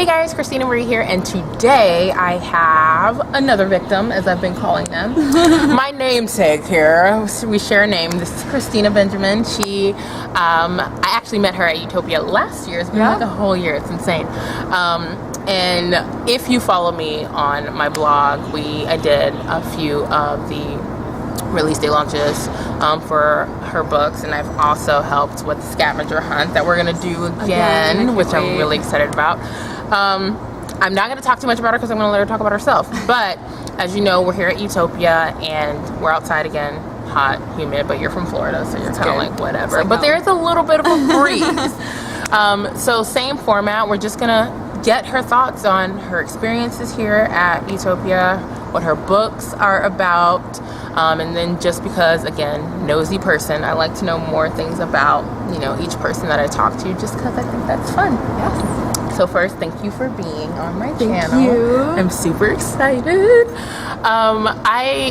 Hey guys, Christina Marie here, and today I have another victim, as I've been calling them. My namesake here. We share a name. This is Christina Benjamin. I actually met her at Utopia last year. It's been like a whole year. It's insane. And if you follow me on my blog, I did a few of the release day launches for her books, and I've also helped with the scavenger hunt that we're going to do again, which I'm really excited about. I'm not going to talk too much about her because I'm going to let her talk about herself. But as you know, we're here at Utopia and we're outside again, hot, humid, but you're from Florida, so you're kind of like whatever. Like, but there's a little bit of a breeze. So same format. We're just going to get her thoughts on her experiences here at Utopia, what her books are about, and then just because, again, nosy person, I like to know more things about, each person that I talk to, just because I think that's fun. Yes. So first, thank you for being on my channel. Thank you. I'm super excited.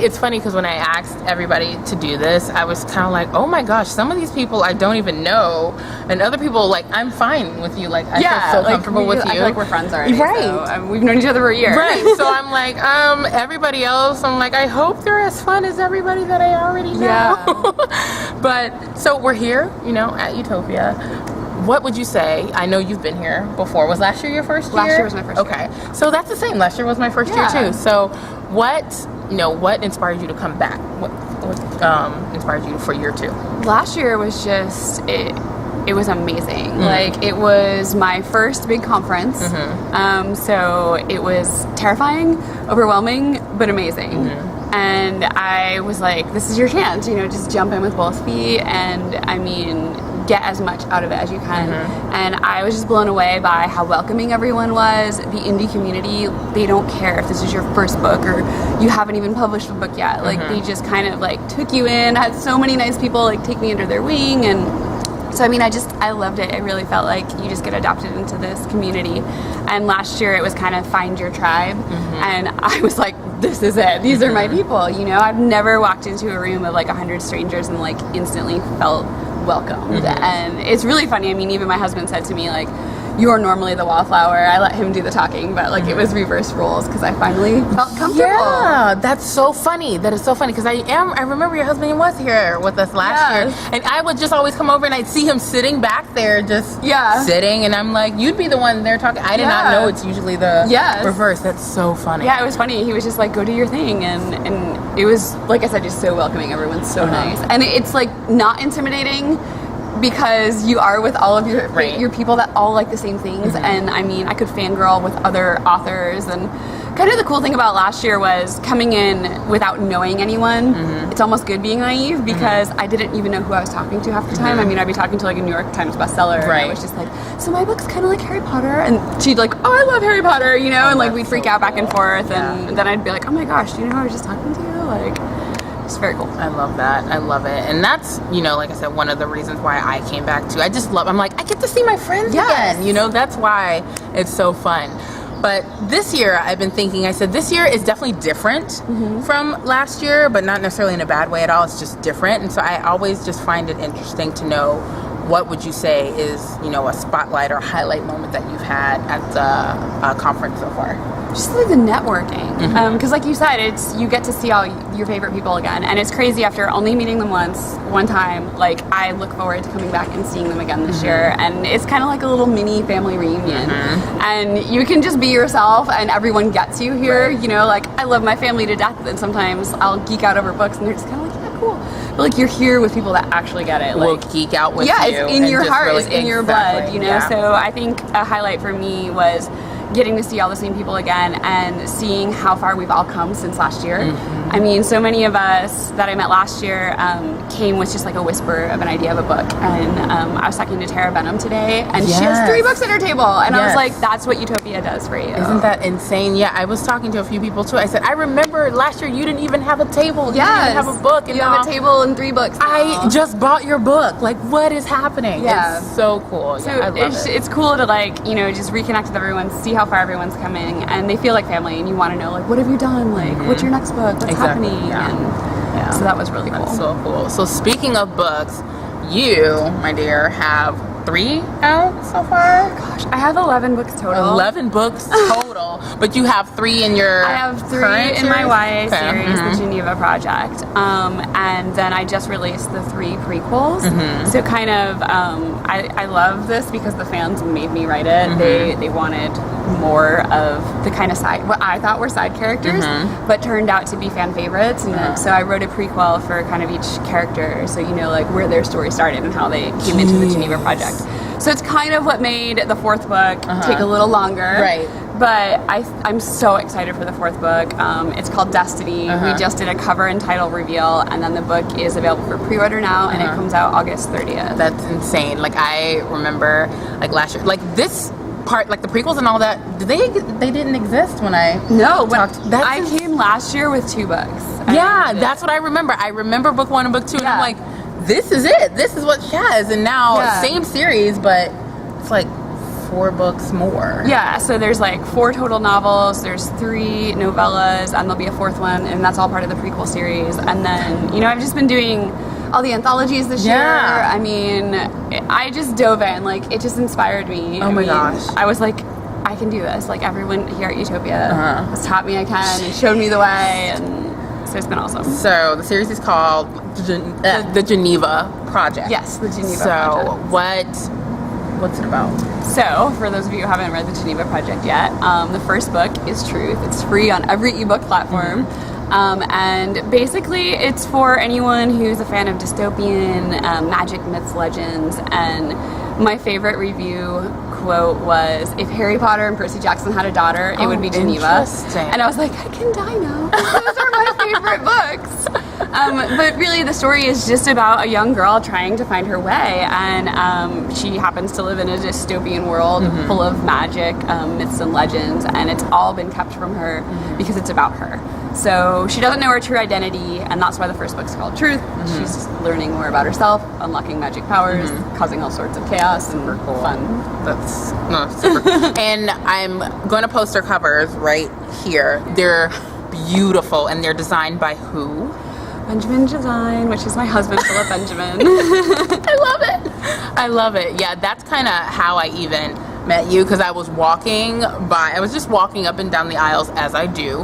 It's funny because when I asked everybody to do this, I was kind of like, oh my gosh, some of these people I don't even know, and other people, like, I'm fine with you. Like, I feel so comfortable with you. I feel like we're friends already. Right. So, we've known each other for a year. Right. So I'm like, everybody else, I'm like, I hope they're as fun as everybody that I already know. Yeah. But so we're here, at Utopia. What would you say? I know you've been here before. Was last year your first year? Last year was my first year. Okay. So that's the same. Last year was my first year too. So what inspired you to come back? What inspired you for year two? Last year was just, it was amazing. Like, it was my first big conference. So it was terrifying, overwhelming, but amazing. And I was like, this is your chance, just jump in with both feet and get as much out of it as you can. And I was just blown away by how welcoming everyone was. The indie community, they don't care if this is your first book or you haven't even published a book yet. Like, they just kind of like took you in, had so many nice people like take me under their wing. And so, I loved it. It really felt like you just get adopted into this community. And last year it was kind of find your tribe. And I was like, this is it. These are my people. I've never walked into a room of like 100 strangers and like instantly felt welcomed. And it's really funny. Even my husband said to me, like, you're normally the wallflower. I let him do the talking, but like it was reverse roles because I finally felt comfortable. Yeah, that's so funny. That is so funny because I remember your husband was here with us last year, and I would just always come over and I'd see him sitting back there, just sitting, and I'm like, you'd be the one there talking. I did not know it's usually the reverse. That's so funny. Yeah, it was funny. He was just like, go do your thing, and it was, like I said, just so welcoming. Everyone's so nice, and it's like not intimidating, because you are with all of your people that all like the same things. And I could fangirl with other authors, and kind of the cool thing about last year was coming in without knowing anyone. It's almost good being naive because I didn't even know who I was talking to half the time. I'd be talking to like a New York Times bestseller, and I was just like, so my book's kind of like Harry Potter, and she'd like, oh, I love Harry Potter, and like we'd freak out back and forth, and then I'd be like, oh my gosh, do you know who I was just talking to? Like, it's very cool. I love that. I love it. And that's, like I said, one of the reasons why I came back too. I'm like, I get to see my friends again. That's why it's so fun. But this year, I've been thinking, I said, this year is definitely different from last year, but not necessarily in a bad way at all. It's just different. And so I always just find it interesting to know, what would you say is, a spotlight or highlight moment that you've had at the conference so far? Just like the networking, because like you said, you get to see all your favorite people again, and it's crazy after only meeting them one time. Like, I look forward to coming back and seeing them again this year, and it's kind of like a little mini family reunion. And you can just be yourself, and everyone gets you here. Like, I love my family to death, and sometimes I'll geek out over books, and they're just kind of like, yeah, cool. But like, you're here with people that actually get it. Will geek out with you. Yeah, it's in your heart, really, it's in your blood. So I think a highlight for me was getting to see all the same people again and seeing how far we've all come since last year. So many of us that I met last year came with just like a whisper of an idea of a book. And I was talking to Tara Benham today, and she has 3 books at her table. And I was like, that's what Utopia does for you. Isn't that insane? Yeah, I was talking to a few people too. I said, I remember last year you didn't even have a table. You didn't even have a book. And you have a table and 3 books now. I just bought your book. Like, what is happening? Yeah. It's so cool. So I love it. It's cool to like, just reconnect with everyone, see how far everyone's coming, and they feel like family, and you want to know, like, what have you done? Like, what's your next book? What's happening? And so that was really cool. That's so cool. So speaking of books, you, my dear, have 3 out so far? Gosh, I have 11 books total. 11 books total, but you have 3 in your I have 3 current in my YA series? series, The Geneva Project, and then I just released the 3 prequels. So kind of, I love this because the fans made me write it. They wanted more of the kind of what I thought were side characters, but turned out to be fan favorites. And so I wrote a prequel for kind of each character, so you know, like where their story started and how they came into the Geneva Project. So it's kind of what made the 4th book take a little longer. Right. But I'm so excited for the 4th book. It's called Destiny. We just did a cover and title reveal, and then the book is available for pre-order now, and it comes out August 30th. That's insane. Like, I remember, like, last year, like, this part, like, the prequels and all that, they didn't exist when I talked. I came last year with 2 books. Yeah, that's what I remember. I remember book 1 and book 2, and I'm like, this is it. This is what she has. And now, same series, but it's like 4 books more. Yeah, so there's like 4 total novels, there's 3 novellas, and there'll be a 4th one, and that's all part of the prequel series. And then, you know, I've just been doing all the anthologies this year. I mean, I just dove in. Like, it just inspired me. Oh my gosh. I was like, I can do this. Like, everyone here at Utopia has taught me I can and showed me the way, and so it's been awesome. So the series is called the Geneva Project. Yes, the Geneva Project. So what's it about? So, for those of you who haven't read the Geneva Project yet, the first book is Truth. It's free on every ebook platform. And basically, it's for anyone who's a fan of dystopian, magic, myths, legends. And my favorite review quote was, if Harry Potter and Percy Jackson had a daughter, it would be Geneva. And I was like, I can die now. Those are my favorite books. But really, the story is just about a young girl trying to find her way, and she happens to live in a dystopian world full of magic, myths and legends, and it's all been kept from her because it's about her. So she doesn't know her true identity, and that's why the first book's called Truth. She's just learning more about herself, unlocking magic powers, causing all sorts of chaos and fun. That's super cool. And I'm going to post her covers right here. They're beautiful, and they're designed by who? Benjamin Design, which is my husband, Philip Benjamin. I love it. I love it. Yeah, that's kind of how I even met you, because I was just walking up and down the aisles, as I do,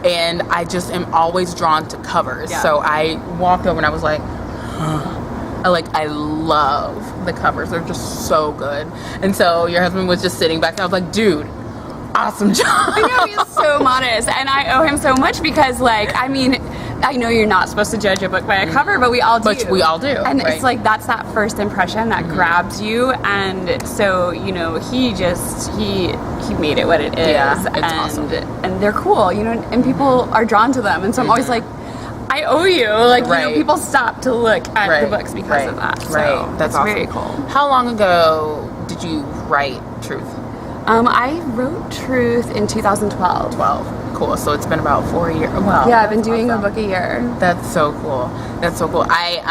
and I just am always drawn to covers. So I walked over and I was like, I love the covers. They're just so good. And so your husband was just sitting back, and I was like, dude, awesome job. I know, he's so modest, and I owe him so much because, like, I mean, I know you're not supposed to judge a book by a cover, but we all do. But we all do. And it's like, that's that first impression that grabs you. And so, you know, he made it what it is. Yeah, it's awesome. And they're cool, you know, and people are drawn to them. And so I'm always like, I owe you. Like, you know, people stop to look at the books because of that. So that's awesome. Very cool. How long ago did you write Truth? I wrote Truth in 2012. Cool. So it's been about 4 years. Wow. Yeah, I've been doing a book a year. That's so cool. That's so cool. I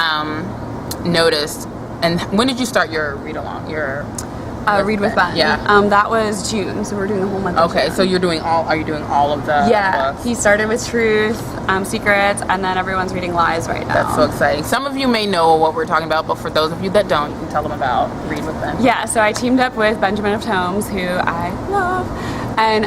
noticed. And when did you start your read along? Read with Ben. Yeah. That was June, so we're doing the whole month. Okay, so are you doing all of the books? He started with Truth, Secrets, and then everyone's reading Lies right now. That's so exciting. Some of you may know what we're talking about, but for those of you that don't, you can tell them about Read with Ben. Yeah, so I teamed up with Benjamin of Tomes, who I love. And,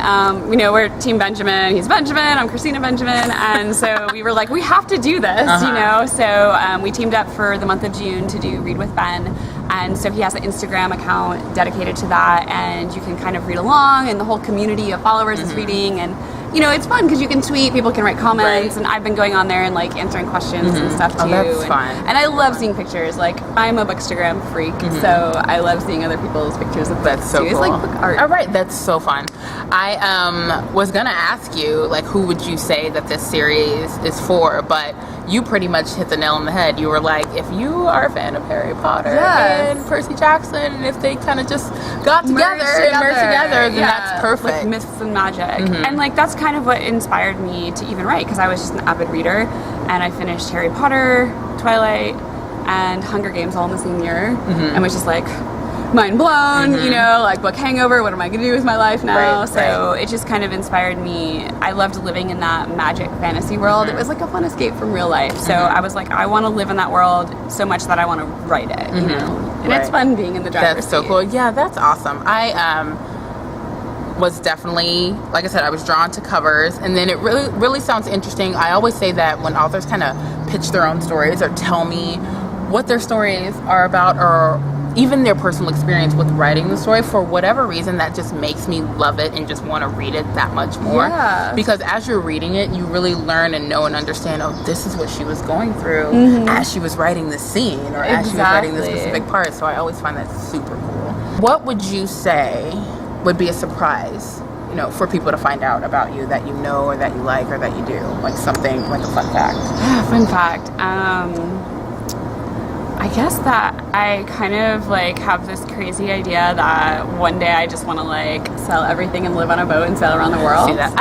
you know, we're Team Benjamin. He's Benjamin. I'm Christina Benjamin. And so we were like, we have to do this, you know? So we teamed up for the month of June to do Read with Ben. And so he has an Instagram account dedicated to that. And you can kind of read along, and the whole community of followers is reading. And, you know, it's fun because you can tweet, people can write comments. And I've been going on there and, like, answering questions and stuff, too. Oh, that's fun. And I love seeing pictures. Like, I'm a Bookstagram freak, so I love seeing other people's pictures of books, so too. Cool. It's like book art. All right, that's so fun. I was going to ask you, like, who would you say that this series is for? But you pretty much hit the nail on the head. You were like, if you are a fan of Harry Potter and Percy Jackson, if they kind of just got together and merged together, then that's perfect. With myths and magic. And, like, that's kind of what inspired me to even write, because I was just an avid reader, and I finished Harry Potter, Twilight, and Hunger Games all in the same year, and was just like, mind blown, you know, like book hangover, what am I going to do with my life now? So it just kind of inspired me. I loved living in that magic fantasy world. It was like a fun escape from real life. So I was like, I want to live in that world so much that I want to write it, you know? And it's fun being in the driver's seat. That's so cool. Yeah, that's awesome. I was definitely, like I said, I was drawn to covers, and then it really sounds interesting. I always say that when authors kind of pitch their own stories or tell me what their stories are about, or even their personal experience with writing the story, for whatever reason, that just makes me love it and just want to read it that much more. Yeah. Because as you're reading it, you really learn and know and understand, oh, this is what she was going through as she was writing this scene, or as she was writing this specific part. So I always find that super cool. What would you say would be a surprise, you know, for people to find out about you, that you know, or that you like, or that you do? Like something, like a fun fact. Fun fact. I guess that I kind of like have this crazy idea that one day I just want to like sell everything and live on a boat and sail around the world. See that?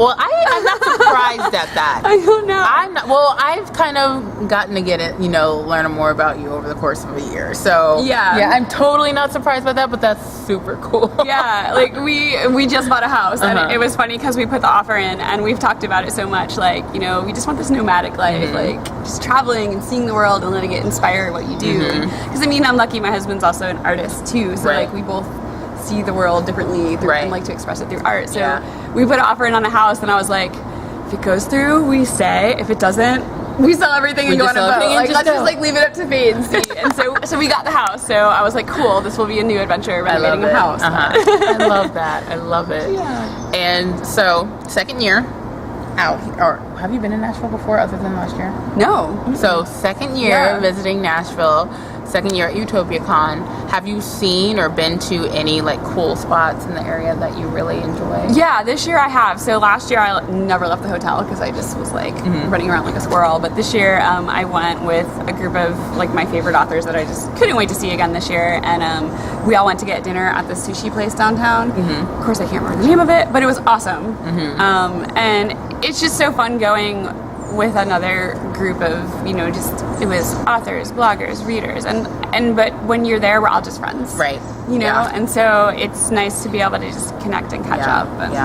I'm not surprised at that. I don't know. I'm not. Well, I've kind of gotten to get it, you know, learn more about you over the course of a year. So yeah, I'm totally not surprised by that. But that's super cool. Yeah, like we just bought a house, and it was funny because we put the offer in, and we've talked about it so much. Like, you know, we just want this nomadic life, like just traveling and seeing the world and letting it inspire what you do. Because I mean, I'm lucky. My husband's also an artist too, so like we both see the world differently through, and like to express it through art. So we put an offer in on a house, and I was like, if it goes through, we stay. If it doesn't, we sell everything and go on a boat. Like, let's just like leave it up to fate and see. And so we got the house. So I was like, cool, this will be a new adventure renovating a house. I love that. I love it. Yeah. And so, second year out, or have you been in Nashville before other than last year? No. So second year visiting Nashville, second year at UtopiaCon. Have you seen or been to any like cool spots in the area that you really enjoy? Yeah, this year I have. So last year I never left the hotel because I just was like running around like a squirrel. But this year I went with a group of like my favorite authors that I just couldn't wait to see again this year. And we all went to get dinner at the sushi place downtown. Of course I can't remember the name of it, but it was awesome. And it's just so fun going with another group of, you know, just, it was authors, bloggers, readers, and but when you're there, we're all just friends. Right. You know, and so it's nice to be able to just connect and catch up. And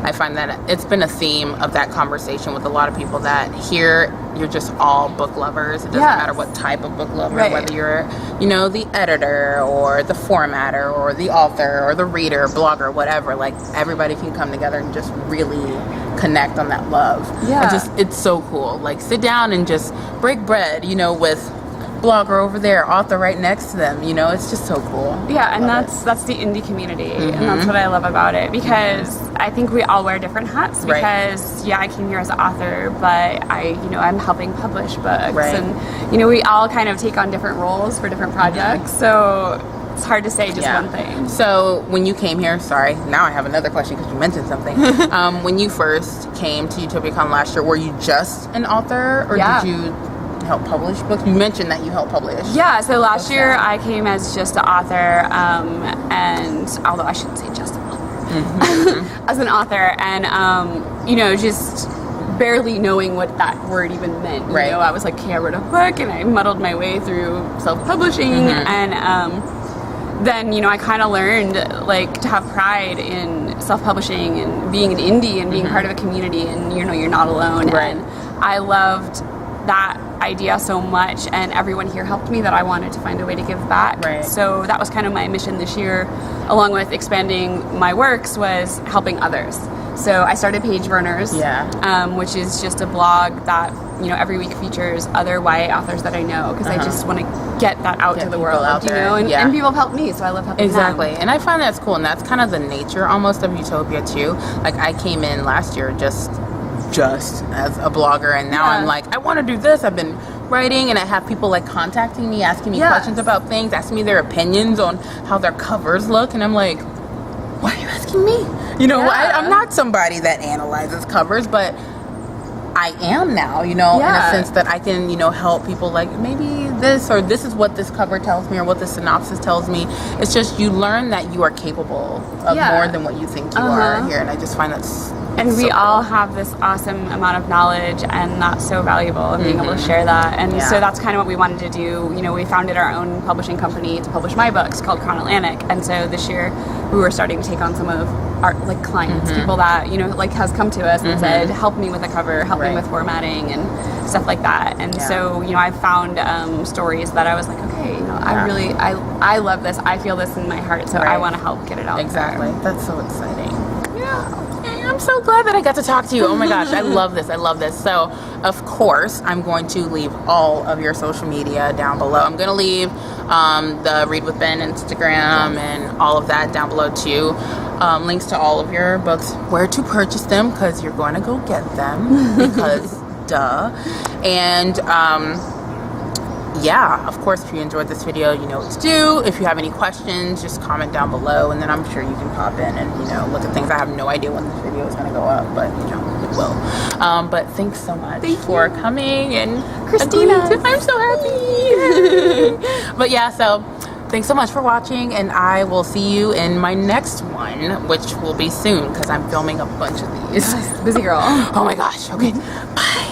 I find that it's been a theme of that conversation with a lot of people, that here you're just all book lovers. It doesn't matter what type of book lover, whether you're, you know, the editor or the formatter or the author or the reader, blogger, whatever. Like, everybody can come together and just really connect on that love. It's so cool. Like, sit down and just break bread, you know, with blogger over there, author right next to them, you know. It's just so cool. And that's the indie community, and that's what I love about it, because I think we all wear different hats, because I came here as an author, but I'm helping publish books, and you know, we all kind of take on different roles for different projects, so it's hard to say just one thing. So when you came here, sorry, now I have another question because you mentioned something. When you first came to UtopiaCon last year, were you just an author, or did you help publish books? You mentioned that you help publish. Yeah, so last year I came as just an author, and although I shouldn't say just an author, as an author, and you know, just barely knowing what that word even meant. You know, I was like, okay, I wrote a book, and I muddled my way through self-publishing, and then, you know, I kind of learned like to have pride in self-publishing and being an indie and being part of a community, and you know, you're not alone. And I loved that idea so much, and everyone here helped me, that I wanted to find a way to give back. So that was kind of my mission this year, along with expanding my works, was helping others. So I started Page Burners, which is just a blog that, you know, every week features other YA authors that I know, because I just want to get that out to the world, out there, you know, and people have helped me, so I love helping them. And I find that's cool, and that's kind of the nature almost of Utopia too. Like, I came in last year just as a blogger, and now I'm like, I want to do this. I've been writing, and I have people like contacting me, asking me questions about things, asking me their opinions on how their covers look, and I'm like, why are you asking me? You know, I'm not somebody that analyzes covers, but I am now, you know, in a sense that I can, you know, help people, like, maybe this, or this is what this cover tells me, or what the synopsis tells me. It's just you learn that you are capable of more than what you think you are here, and I just find that's and we so all cool. have this awesome amount of knowledge, and that's so valuable, and being able to share that. And so that's kind of what we wanted to do. You know, we founded our own publishing company to publish my books called Crown Atlantic, and so this year we were starting to take on some of our like clients, people that, you know, like has come to us and said, help me with a cover, help me with formatting and stuff like that. And so, you know, I found stories that I was like, okay, you know, I love this, I feel this in my heart, so I want to help get it out Exactly. there. That's so exciting. Yeah. I'm so glad that I got to talk to you. Oh my gosh, I love this. I love this. So, of course, I'm going to leave all of your social media down below. I'm going to leave the Read with Ben Instagram and all of that down below too. Links to all of your books, where to purchase them, because you're going to go get them, because duh. And yeah, of course, if you enjoyed this video, you know what to do. If you have any questions, just comment down below, and then I'm sure you can pop in and, you know, look at things. I have no idea when this video is going to go up, but, you know, it will. But thanks so much for coming, and Christina. I'm so happy. But yeah, so thanks so much for watching, and I will see you in my next one, which will be soon, because I'm filming a bunch of these. Busy girl. Oh my gosh. Okay. Bye.